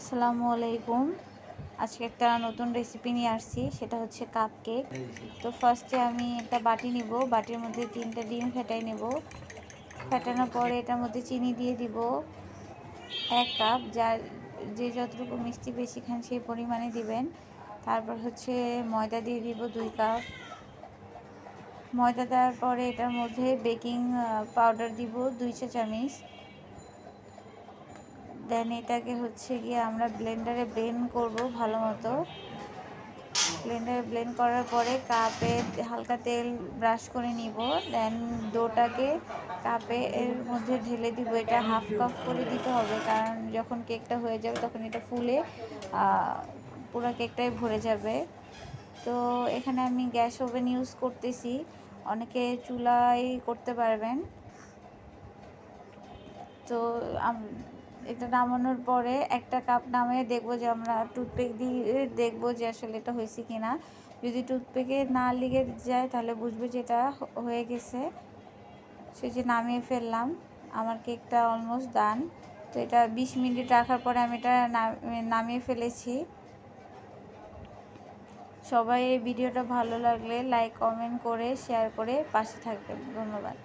আসসালামু আলাইকুম। আজকে একটা নতুন রেসিপি নিয়ে আসছি, সেটা হচ্ছে কাপ কেক। তো ফার্স্টে আমি একটা বাটি নিব, বাটির মধ্যে 3টা ডিম ফেটাই নেব। ফেটানোর পরে এটার মধ্যে চিনি দিয়ে দিব 1 কাপ, যার যে যতটুকু মিষ্টি বেশি খান সেই পরিমাণে দিবেন। তারপর হচ্ছে ময়দা দিয়ে দিব 2 কাপ। ময়দা দেওয়ার পরে এটার মধ্যে বেকিং পাউডার দিব 2 চা চামচ। দেন এটাকে হচ্ছে গিয়ে আমরা ব্লেন্ডারে ব্লেন্ড করব ভালো মতো। ব্লেন্ডারে ব্লেন্ড করার পরে কাপে হালকা তেল ব্রাশ করে নিব। দেন ডোটাকে কাপে এর মধ্যে ঢেলে দিব। এটা হাফ কাপ করে দিতে হবে, কারণ যখন কেকটা হয়ে যাবে তখন এটা ফুলে পুরো কেকটাই ভরে যাবে। তো এখানে আমি গ্যাস ওভেন ইউজ করতেছি, অনেকে চুলায় করতে পারবেন। তো এটা নামানোর পরে একটা কাপ নামিয়ে দেখবো যে আমরা টুথপিক দিয়ে দেখবো যে আসলে এটা হয়েছে কিনা। যদি টুথপিকে না লেগে যায় তাহলে বুঝবো যে এটা হয়ে গেছে। সে যে নামিয়ে ফেললাম, আমার কেকটা অলমোস্ট ডান। তো এটা 20 মিনিট রাখার পরে আমি এটা নামিয়ে ফেলেছি। সবাই এই ভিডিওটা ভালো লাগলে লাইক কমেন্ট করে শেয়ার করে পাশে থাকবেন। ধন্যবাদ।